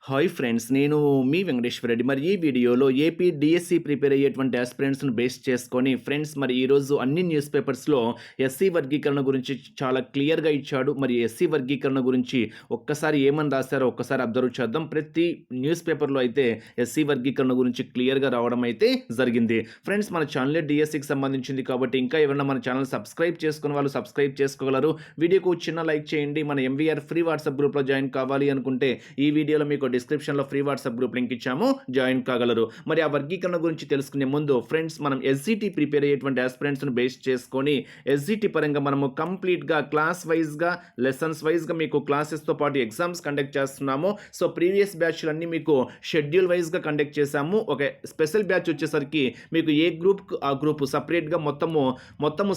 Hi friends, నేను మీ వెంకటేశ్వర రెడ్డి. మరి ఈ వీడియోలో ఏపీ డిఎస్సి ప్రిపేర్ అయ్యేటువంటి ఆస్పిరెంట్స్‌ని బేస్ చేసుకొని ఫ్రెండ్స్ మరి ఈరోజు అన్ని న్యూస్ పేపర్స్‌లో ఎస్సీ వర్గీకరణ గురించి చాలా క్లియర్‌గా ఇచ్చాడు. మరి ఎస్సీ వర్గీకరణ గురించి ఒక్కసారి ఏమని రాశారో ఒక్కసారి అబ్జర్వ్ చేద్దాం. ప్రతి న్యూస్ పేపర్‌లో అయితే ఎస్సీ వర్గీకరణ గురించి క్లియర్‌గా రావడం అయితే జరిగింది. ఫ్రెండ్స్ మన ఛానల్ డిఎస్సికి సంబంధించింది కాబట్టి ఇంకా ఎవరైనా మన ఛానల్ సబ్స్క్రైబ్ చేసుకున్న వాళ్ళు సబ్స్క్రైబ్ చేసుకోగలరు. వీడియోకు చిన్న లైక్ చేయండి. మన ఎంవీఆర్ ఫ్రీ వాట్సాప్ గ్రూప్‌లో జాయిన్ కావాలి అనుకుంటే ఈ వీడియోలో మీకు డిస్క్రిప్షన్లో ఫ్రీ వాట్సాప్ గ్రూప్ లింక్ ఇచ్చాము, జాయిన్ కాగలరు. మరి ఆ వర్గీకరణ గురించి తెలుసుకునే ముందు ఫ్రెండ్స్ మనం ఎస్జిటి ప్రిపేర్ అయ్యేటువంటి ఆస్పిరెంట్స్ను బేస్ చేసుకొని ఎస్జిటి పరంగా మనము కంప్లీట్గా క్లాస్ వైజ్గా లెసన్స్ వైజ్గా మీకు క్లాసెస్తో పాటు ఎగ్జామ్స్ కండక్ట్ చేస్తున్నాము. సో ప్రీవియస్ బ్యాచ్లన్నీ మీకు షెడ్యూల్ వైజ్గా కండక్ట్ చేశాము. ఒక స్పెషల్ బ్యాచ్ వచ్చేసరికి మీకు ఏ గ్రూప్ ఆ గ్రూప్ సపరేట్గా మొత్తము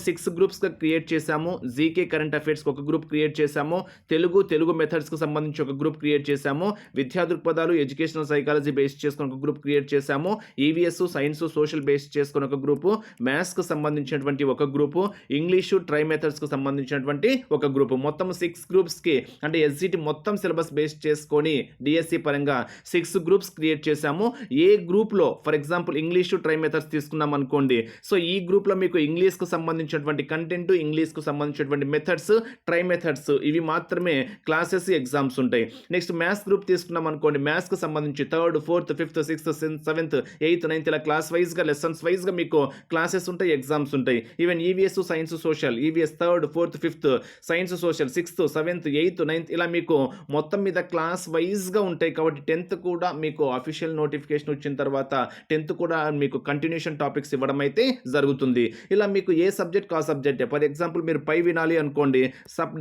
6 గ్రూప్స్గా క్రియేట్ చేశాము. జీకే కరెంట్ అఫైర్స్కి ఒక గ్రూప్ క్రియేట్ చేశాము. తెలుగు మెథడ్స్కి సంబంధించి ఒక గ్రూప్ క్రియేట్ చేశాము. విద్యా దృక్పథాలు ఎడ్యుకేషనల్ సైకాలజీ బేస్ చేసుకుని ఒక గ్రూప్ క్రియేట్ చేశాము. ఈవీఎస్ సైన్స్ సోషల్ బేస్ చేసుకుని ఒక గ్రూపు, మ్యాథ్స్కి సంబంధించినటువంటి ఒక గ్రూపు, ఇంగ్లీషు ట్రై మెథడ్స్కి సంబంధించినటువంటి ఒక గ్రూపు, మొత్తం 6 గ్రూప్స్కి అంటే ఎస్జిటి మొత్తం సిలబస్ బేస్ చేసుకొని డిఎస్సి పరంగా 6 గ్రూప్స్ క్రియేట్ చేశాము. ఏ గ్రూప్లో for example English try methods తీసుకున్నాం అనుకోండి. సో ఈ గ్రూప్లో మీకు ఇంగ్లీష్కు సంబంధించినటువంటి కంటెంట్, ఇంగ్లీష్కు సంబంధించినటువంటి మెథడ్స్, ట్రై మెథడ్స్ ఇవి మాత్రమే క్లాసెస్ ఎగ్జామ్స్ ఉంటాయి. నెక్స్ట్ మ్యాథ్స్ గ్రూప్ తీసుకున్నాం అనుకోండి. మ్యాథ్స్కి సంబంధించి 3rd 4th 5th 6th 7th 8th 9th ఇలా క్లాస్ వైజ్గా లెసన్స్ వైజ్గా మీకు క్లాసెస్ ఉంటాయి, ఎగ్జామ్స్ ఉంటాయి. Even EVS science social, EVS 3rd 4th 5th science social 6th 7th 8th 9th ఇలా మీకు మొత్తం మీద క్లాస్ వైజ్గా ఉంటాయి. కాబట్టి 10th కూడా మీకు అఫీషియల్ నోటిఫికేషన్ వచ్చిన తర్వాత 10th కూడా మీకు కంటిన్యూషన్ టాపిక్స్ ఇవ్వడం అయితే జరుగుతుంది. ఇలా మీకు ఏ సబ్జెక్ట్ ఆ సబ్జెక్టే. ఫర్ ఎగ్జాంపుల్ మీరు పై వినాలి అనుకోండి,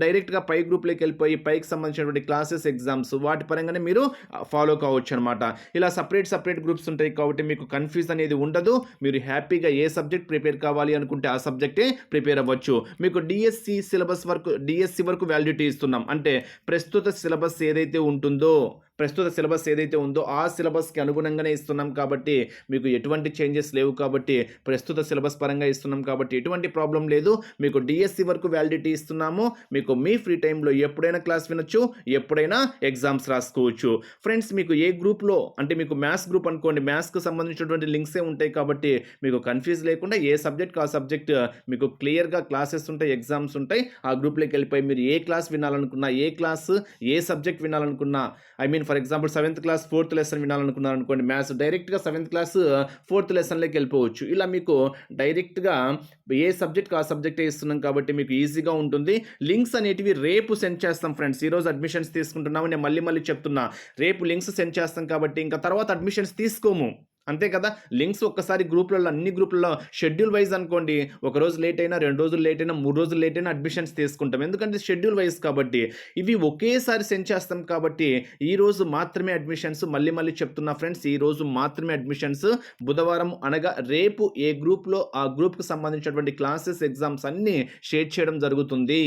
డైరెక్ట్గా పై గ్రూప్లోకి వెళ్ళిపోయి పైకి సంబంధించినటువంటి క్లాసెస్ ఎగ్జామ్స్ వాటి పరంగానే మీరు ఫాలో కావచ్చు అనమాట. ఇలా సపరేట్ గ్రూప్స్ ఉంటాయి కాబట్టి మీకు కన్ఫ్యూజ్ అనేది ఉండదు. మీరు హ్యాపీగా ఏ సబ్జెక్ట్ ప్రిపేర్ కావాలి అనుకుంటే ఆ సబ్జెక్టే ప్రిపేర్ అవ్వచ్చు. మీకు డిఎస్సి వరకు వ్యాలిడిటీ ఇస్తున్నాం. అంటే ప్రస్తుత సిలబస్ ఏదైతే ఉందో ఆ సిలబస్కి అనుగుణంగానే ఇస్తున్నాం కాబట్టి మీకు ఎటువంటి చేంజెస్ లేవు. కాబట్టి ప్రస్తుత సిలబస్ పరంగా ఇస్తున్నాం కాబట్టి ఎటువంటి ప్రాబ్లం లేదు. మీకు డిఎస్సి వరకు వ్యాలిడిటీ ఇస్తున్నాము. మీకు మీ ఫ్రీ టైంలో ఎప్పుడైనా క్లాస్ వినొచ్చు, ఎప్పుడైనా ఎగ్జామ్స్ రాసుకోవచ్చు. ఫ్రెండ్స్ మీకు ఏ గ్రూప్లో అంటే మీకు మ్యాథ్స్ గ్రూప్ అనుకోండి, మ్యాథ్స్కి సంబంధించినటువంటి లింక్సే ఉంటాయి కాబట్టి మీకు కన్ఫ్యూజ్ లేకుండా ఏ సబ్జెక్ట్ ఆ సబ్జెక్ట్ మీకు క్లియర్గా క్లాసెస్ ఉంటాయి, ఎగ్జామ్స్ ఉంటాయి. ఆ గ్రూప్లోకి వెళ్ళిపోయి మీరు ఏ క్లాస్ వినాలనుకున్నా, ఏ సబ్జెక్ట్ వినాలనుకున్నా, for example 7th class 4th lesson వినాలనుకున్నారు అనుకోండి మ్యాథ్స్, డైరెక్ట్గా 7th క్లాస్ 4th లెసన్లోకి వెళ్ళిపోవచ్చు. ఇలా మీకు డైరెక్ట్గా ఏ సబ్జెక్ట్ ఆ సబ్జెక్టే ఇస్తున్నాం కాబట్టి మీకు ఈజీగా ఉంటుంది. లింక్స్ అనేటివి రేపు సెండ్ చేస్తాం ఫ్రెండ్స్. ఈరోజు అడ్మిషన్స్ తీసుకుంటున్నాము, నేను మళ్ళీ చెప్తున్నా, రేపు లింక్స్ సెండ్ చేస్తాం కాబట్టి ఇంకా తర్వాత అడ్మిషన్స్ తీసుకోము, అంతే కదా. లింక్స్ ఒక్కసారి గ్రూప్లలో అన్ని గ్రూప్లలో షెడ్యూల్ వైజ్ అనుకోండి, ఒక రోజు లేట్ అయినా 2 రోజులు లేట్ అయినా 3 రోజులు లేట్ అయినా అడ్మిషన్స్ తీసుకుంటాం. ఎందుకంటే షెడ్యూల్ వైజ్ కాబట్టి ఇవి ఒకేసారి సెండ్ చేస్తాం కాబట్టి ఈ రోజు మాత్రమే అడ్మిషన్స్. మళ్ళీ చెప్తున్నా ఫ్రెండ్స్, ఈ రోజు మాత్రమే అడ్మిషన్స్. బుధవారం అనగా రేపు ఏ గ్రూప్లో ఆ గ్రూప్కి సంబంధించినటువంటి క్లాసెస్ ఎగ్జామ్స్ అన్నీ షేర్ చేయడం జరుగుతుంది.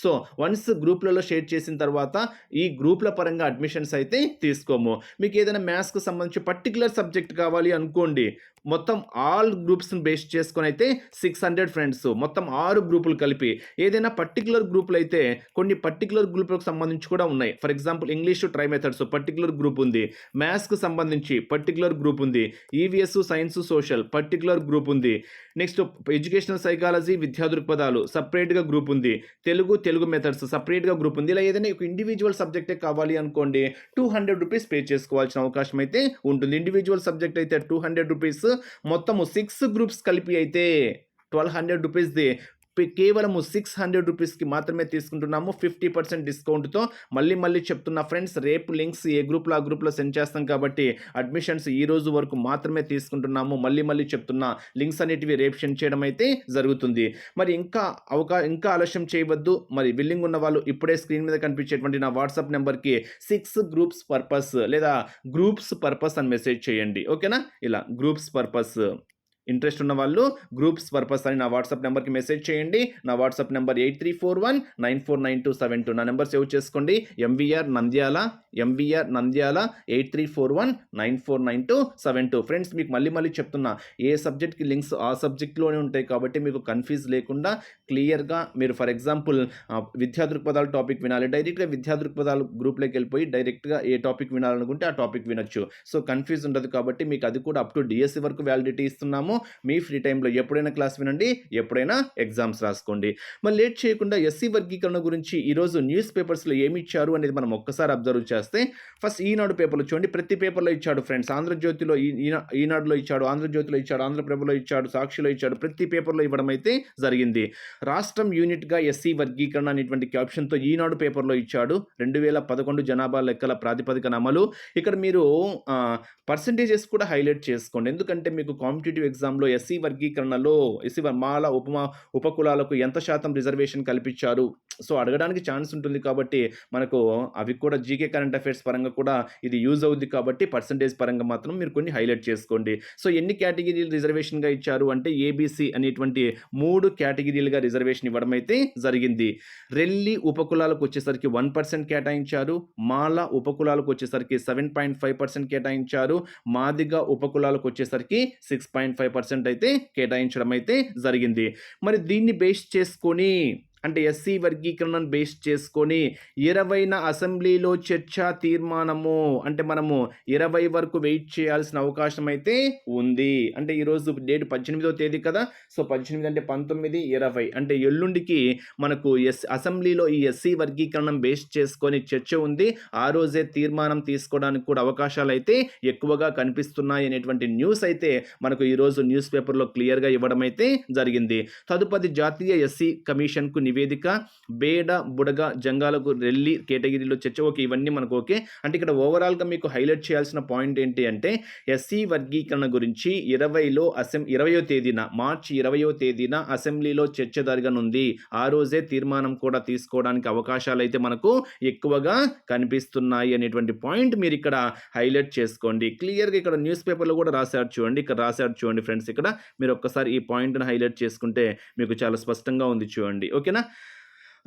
సో వన్స్ గ్రూప్లలో షేర్ చేసిన తర్వాత ఈ గ్రూప్ల పరంగా అడ్మిషన్స్ అయితే తీసుకోము. మీకు ఏదైనా మ్యాథ్స్కి సంబంధించి పర్టికులర్ సబ్జెక్ట్ కావాలి అనుకోండి, మొత్తం ఆల్ గ్రూప్స్ని బేస్ చేసుకొని అయితే 600 ఫ్రెండ్స్, మొత్తం 6 గ్రూపులు కలిపి ఏదైనా పర్టికులర్ గ్రూపులు అయితే కొన్ని పర్టికులర్ గ్రూపులకు సంబంధించి కూడా ఉన్నాయి. For example English try methods particular group ఉంది, మ్యాథ్స్కి సంబంధించి పర్టికులర్ గ్రూప్ ఉంది, EVS science social particular group ఉంది. నెక్స్ట్ ఎడ్యుకేషనల్ సైకాలజీ విద్యా దృక్పథాలు సపరేట్గా గ్రూప్ ఉంది, తెలుగు మెథడ్స్ సపరేట్గా గ్రూప్ ఉంది. ఇలా ఏదైనా ఒక ఇండివిజువల్ సబ్జెక్టే కావాలి అనుకోండి 200 రూపీస్ పే చేసుకోవాల్సిన అవకాశం అయితే ఉంటుంది. ఇండివిజువల్ సబ్జెక్ట్ అయితే 200 రూపీస్, మొత్తము 6 గ్రూప్స్ కలిపి అయితే 1200 రూపీస్ది కేవలము 600 రూపీస్కి మాత్రమే తీసుకుంటున్నాము 50% డిస్కౌంట్తో. మళ్ళీ చెప్తున్నా ఫ్రెండ్స్, రేపు లింక్స్ ఏ గ్రూప్లో ఆ గ్రూప్లో సెండ్ చేస్తాం కాబట్టి అడ్మిషన్స్ ఈ రోజు వరకు మాత్రమే తీసుకుంటున్నాము. మళ్ళీ చెప్తున్నా, లింక్స్ అనేటివి రేపు సెండ్ చేయడం అయితే జరుగుతుంది. మరి ఇంకా ఆలస్యం చేయవద్దు. మరి విల్లింగ్ ఉన్న వాళ్ళు ఇప్పుడే స్క్రీన్ మీద కనిపించేటువంటి నా వాట్సాప్ నెంబర్కి 6 గ్రూప్స్ పర్పస్ లేదా గ్రూప్స్ పర్పస్ అని మెసేజ్ చేయండి, ఓకేనా. ఇలా గ్రూప్స్ పర్పస్ ఇంట్రెస్ట్ ఉన్న వాళ్ళు గ్రూప్స్ పర్పస్ అని నా వాట్సాప్ నెంబర్కి మెసేజ్ చేయండి. నా వాట్సాప్ నెంబర్ 8341949272. నా నెంబర్ సేవ్ చేసుకోండి. ఎంవీఆర్ నంద్యాల 8341949272. ఫ్రెండ్స్, మీకు మళ్ళీ చెప్తున్నా, ఏ సబ్జెక్ట్కి లింక్స్ ఆ సబ్జెక్ట్లోనే ఉంటాయి కాబట్టి మీకు కన్ఫ్యూజ్ లేకుండా క్లియర్గా మీరు ఫర్ ఎగ్జాంపుల్ విద్యా దృక్పథాలు టాపిక్ వినాలి, డైరెక్ట్గా విద్యా దృక్పథాలు గ్రూప్లోకి వెళ్ళిపోయి డైరెక్ట్గా ఏ టాపిక్ వినాలనుకుంటే ఆ టాపిక్ వినొచ్చు. సో కన్ఫ్యూజ్ ఉండదు కాబట్టి మీకు అది కూడా అప్ టు డిఎస్సి వరకు వ్యాలిడిటీ ఇస్తున్నాము. మీ ఫ్రీ టైంలో ఎప్పుడైనా క్లాస్ వినండి, ఎప్పుడైనా ఎగ్జామ్స్ రాసుకోండి. మరి లేట్ చేయకుండా ఎస్సీ వర్గీకరణ గురించి ఈరోజు న్యూస్ పేపర్స్లో ఏమి ఇచ్చారు అనేది మనం ఒక్కసారి అబ్జర్వ్ చేస్తే, ఫస్ట్ ఈనాడు పేపర్లో చూడండి. ప్రతి పేపర్లో ఇచ్చాడు ఫ్రెండ్స్. ఆంధ్రజ్యోతిలో ఈనాడులో ఇచ్చాడు, ఆంధ్రజ్యోతిలో ఇచ్చాడు, ఆంధ్రప్రభలో ఇచ్చాడు, సాక్షిలో ఇచ్చాడు. ప్రతి పేపర్లో ఇవ్వడం అయితే జరిగింది. రాష్ట్రం యూనిట్గా ఎస్సీ వర్గీకరణ అనేటువంటి క్యాప్షన్తో ఈనాడు పేపర్లో ఇచ్చాడు. 2011 జనాభా లెక్కల ప్రాతిపదికన అమలు. ఇక్కడ మీరు పర్సంటేజెస్ కూడా హైలైట్ చేసుకోండి. ఎందుకంటే మీకు కాంపిటేటివ్ ఎగ్జామ్లో ఎస్సీ వర్గీకరణలో మాల ఉపకులాలకు ఎంత శాతం రిజర్వేషన్ కల్పించారు, సో అడగడానికి ఛాన్స్ ఉంటుంది కాబట్టి మనకు అవి కూడా జీకే కరెంట్ అఫైర్స్ పరంగా కూడా ఇది యూజ్ అవుద్ది కాబట్టి పర్సంటేజ్ పరంగా మాత్రం మీరు కొన్ని హైలైట్ చేసుకోండి. సో ఎన్ని కేటగిరీలు రిజర్వేషన్గా ఇచ్చారు అంటే ఏబీసీ అనేటువంటి 3 కేటగిరీలుగా రిజర్వేషన్ ఇవ్వడం అయితే జరిగింది. రెల్లి ఉపకులాలకు వచ్చేసరికి 1% కేటాయించారు. మాల ఉపకులాలకు వచ్చేసరికి 7.5% కేటాయించారు. మాదిగ ఉపకులాలకు వచ్చేసరికి 6.5% అయితే కేటాయించడం అయితే జరిగింది. మరి దీన్ని బేస్ చేసుకొని అంటే ఎస్సీ వర్గీకరణను బేస్ చేసుకొని 20న అసెంబ్లీలో చర్చ తీర్మానము అంటే మనము 20 వరకు వెయిట్ చేయాల్సిన అవకాశం అయితే ఉంది. అంటే ఈరోజు డేట్ 18వ తేదీ కదా, సో 18 అంటే 19, 20 అంటే ఎల్లుండికి మనకు అసెంబ్లీలో ఈ ఎస్సీ వర్గీకరణం బేస్ చేసుకొని చర్చ ఉంది. ఆ రోజే తీర్మానం తీసుకోవడానికి కూడా అవకాశాలు అయితే ఎక్కువగా కనిపిస్తున్నాయి అనేటువంటి న్యూస్ అయితే మనకు ఈరోజు న్యూస్ పేపర్లో క్లియర్గా ఇవ్వడం అయితే జరిగింది. తదుపరి జాతీయ ఎస్సీ కమిషన్కు నివేదిక, బేడ బుడగ జంగాలకు రెల్లి కేటగిరీలో చర్చ. ఓకే, ఇవన్నీ మనకు ఓకే. అంటే ఇక్కడ ఓవరాల్గా మీకు హైలైట్ చేయాల్సిన పాయింట్ ఏంటి అంటే ఎస్సీ వర్గీకరణ గురించి 20వ తేదీన మార్చి 20వ తేదీన అసెంబ్లీలో చర్చ జరగనుంది. ఆ రోజే తీర్మానం కూడా తీసుకోవడానికి అవకాశాలు అయితే మనకు ఎక్కువగా కనిపిస్తున్నాయి అనేటువంటి పాయింట్ మీరు ఇక్కడ హైలైట్ చేసుకోండి. క్లియర్గా ఇక్కడ న్యూస్ పేపర్లో కూడా రాశారు చూడండి, ఇక్కడ రాశారు చూడండి ఫ్రెండ్స్. ఇక్కడ మీరు ఒక్కసారి ఈ పాయింట్ను హైలైట్ చేసుకుంటే మీకు చాలా స్పష్టంగా ఉంది చూడండి. ఓకేనా?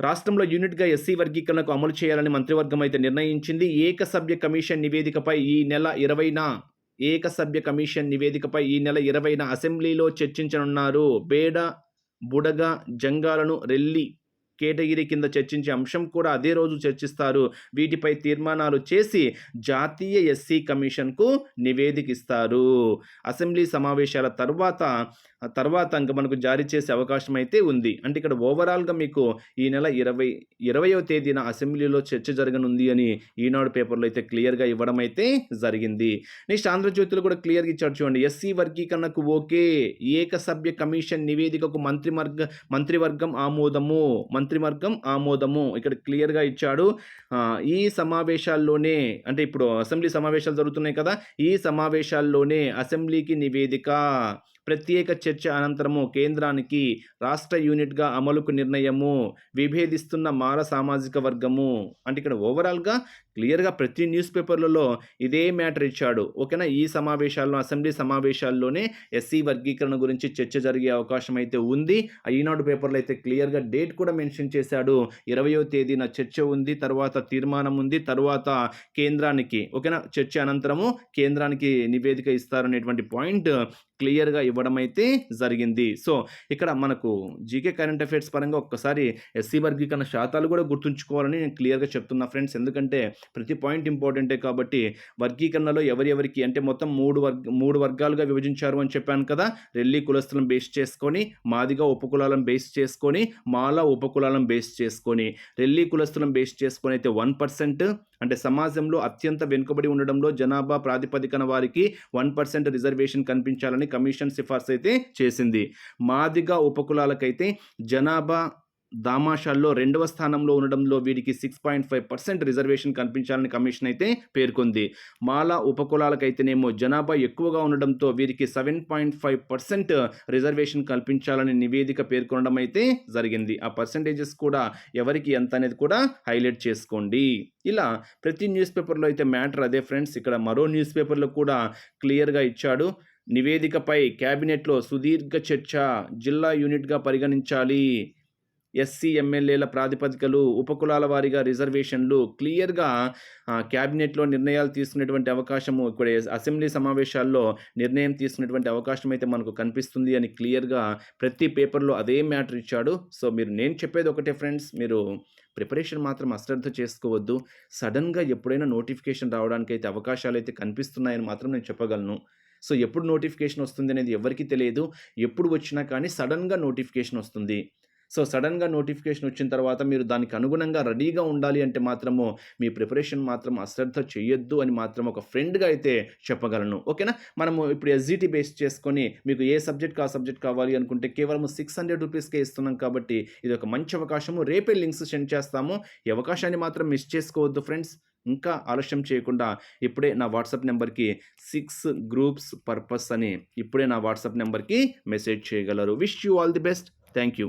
రాష్ట్రంలో యూనిట్గా ఎస్సీ వర్గీకరణకు అమలు చేయాలని మంత్రివర్గం అయితే నిర్ణయించింది. ఏకసభ్య కమిషన్ నివేదికపై ఈ నెల 20న అసెంబ్లీలో చర్చించనున్నారు. బేడ బుడగ జంగాలను రెల్లి కేటగిరీ కింద చర్చించే అంశం కూడా అదే రోజు చర్చిస్తారు. వీటిపై తీర్మానాలు చేసి జాతీయ ఎస్సీ కమిషన్కు నివేదిక ఇస్తారు. అసెంబ్లీ సమావేశాల తర్వాత ఇంకా మనకు జారీ చేసే అవకాశం అయితే ఉంది. అంటే ఇక్కడ ఓవరాల్గా మీకు ఈ నెల 20వ తేదీన అసెంబ్లీలో చర్చ జరగనుంది అని ఈనాడు పేపర్లో అయితే క్లియర్గా ఇవ్వడం అయితే జరిగింది. నెక్స్ట్ ఆంధ్రజ్యోతిలో కూడా క్లియర్గా ఇచ్చాడు చూడండి. ఎస్సీ వర్గీకరణకు ఓకే, ఏకసభ్య కమిషన్ నివేదికకు మంత్రివర్గం ఆమోదము ఇక్కడ క్లియర్గా ఇచ్చాడు. ఈ సమావేశాల్లోనే అంటే ఇప్పుడు అసెంబ్లీ సమావేశాలు జరుగుతున్నాయి కదా, ఈ సమావేశాల్లోనే అసెంబ్లీకి నివేదిక, ప్రత్యేక చర్చ అనంతరము కేంద్రానికి రాష్ట్ర యూనిట్గా అమలుకు నిర్ణయము, విభేదిస్తున్న మాల సామాజిక వర్గము. అంటే ఇక్కడ ఓవరాల్గా క్లియర్గా ప్రతి న్యూస్ పేపర్లలో ఇదే మ్యాటర్ ఇచ్చాడు. ఓకేనా? ఈ సమావేశాల్లో అసెంబ్లీ సమావేశాల్లోనే ఎస్సీ వర్గీకరణ గురించి చర్చ జరిగే అవకాశం అయితే ఉంది. ఈనాడు పేపర్లో అయితే క్లియర్గా డేట్ కూడా మెన్షన్ చేశాడు. 20వ తేదీన చర్చ ఉంది, తర్వాత తీర్మానం ఉంది, తర్వాత కేంద్రానికి ఓకేనా చర్చ అనంతరము కేంద్రానికి నివేదిక ఇస్తారనేటువంటి పాయింట్ క్లియర్గా ఇవ్వడం అయితే జరిగింది. సో ఇక్కడ మనకు జీకే కరెంట్ అఫైర్స్ పరంగా ఒక్కసారి ఎస్సీ వర్గీకరణ శాతాలు కూడా గుర్తుంచుకోవాలని నేను క్లియర్గా చెప్తున్నా ఫ్రెండ్స్. ఎందుకంటే ప్రతి పాయింట్ ఇంపార్టెంటే కాబట్టి వర్గీకరణలో ఎవరెవరికి అంటే మొత్తం మూడు వర్గాలుగా విభజించారు అని చెప్పాను కదా. రెల్లి కులస్తులను బేస్ చేసుకొని, మాదిగా ఉపకులాలను బేస్ చేసుకొని, మాల ఉపకులాలను బేస్ చేసుకొని, రెల్లి కులస్తులను బేస్ చేసుకొని అయితే 1% అంటే సమాజంలో అత్యంత వెనుకబడి ఉండడంలో జనాభా ప్రాతిపదికన వారికి 1% రిజర్వేషన్ కల్పించాలని కమిషన్ సిఫార్సు అయితే చేసింది. మాదిగా ఉపకులాలకైతే జనాభా దామాషాల్లో 2వ స్థానంలో ఉండడంలో వీరికి 6.5% రిజర్వేషన్ కల్పించాలని కమిషన్ అయితే పేర్కొంది. మాల ఉపకులాలకైతేనేమో జనాభా ఎక్కువగా ఉండడంతో వీరికి 7.5% రిజర్వేషన్ కల్పించాలని నివేదిక పేర్కొనడం అయితే జరిగింది. ఆ పర్సంటేజెస్ కూడా ఎవరికి ఎంత అనేది కూడా హైలైట్ చేసుకోండి. ఇలా ప్రతి న్యూస్ పేపర్లో అయితే మ్యాటర్ అదే ఫ్రెండ్స్. ఇక్కడ మరో న్యూస్ పేపర్లో కూడా క్లియర్గా ఇచ్చాడు. నివేదికపై క్యాబినెట్‌లో సుదీర్ఘ చర్చ. జిల్లా యూనిట్‌గా పరిగణించాలి. ఎస్సీ, ఎమ్మెల్యేల ప్రాతిపదికలు, ఉపకులాల వారీగా రిజర్వేషన్లు క్లియర్‌గా క్యాబినెట్‌లో నిర్ణయాలు తీసుకునేటువంటి అవకాశము ఇక్కడ అసెంబ్లీ సమావేశాల్లో నిర్ణయం తీసుకునేటువంటి అవకాశం అయితే మనకు కనిపిస్తుంది అని క్లియర్‌గా ప్రతి పేపర్‌లో అదే మ్యాటర్ ఇచ్చాడు. సో, నేను చెప్పేది ఒకటే ఫ్రెండ్స్, మీరు ప్రిపరేషన్ మాత్రం అశ్రద్ధ చేసుకోవద్దు. సడెన్‌గా ఎప్పుడైనా నోటిఫికేషన్ రావడానికైతే అవకాశాలైతే కనిపిస్తున్నాయని మాత్రం నేను చెప్పగలను. సో, ఎప్పుడు నోటిఫికేషన్ వస్తుంది అనేది ఎవరికీ తెలియదు. ఎప్పుడు వచ్చినా కానీ సడెన్‌గా నోటిఫికేషన్ వస్తుంది. సో, సడెన్‌గా నోటిఫికేషన్ వచ్చిన తర్వాత మీరు దానికి అనుగుణంగా రెడీగా ఉండాలి అంటే మాత్రము మీ ప్రిపరేషన్ మాత్రం అశ్రద్ధ చేయొద్దు అని మాత్రం ఒక ఫ్రెండ్‌గా అయితే చెప్పగలను. ఓకేనా? మనము ఇప్పుడు ఎస్‌జిటి బేస్ చేసుకొని మీకు ఏ సబ్జెక్ట్‌కి ఆ సబ్జెక్ట్ కావాలి అనుకుంటే కేవలం ₹600 ఇస్తున్నాం కాబట్టి ఇది ఒక మంచి అవకాశము. రేపే లింక్స్ సెండ్ చేస్తాము. ఈ అవకాశాన్ని మాత్రం మిస్ చేసుకోవద్దు ఫ్రెండ్స్. ఇంకా ఆలస్యం చేయకుండా ఇప్పుడే నా వాట్సాప్ నంబర్‌కి 6 గ్రూప్స్ పర్పస్ అని ఇప్పుడే నా వాట్సాప్ నంబర్‌కి మెసేజ్ చేయగలరు. Wish you all the best. Thank you.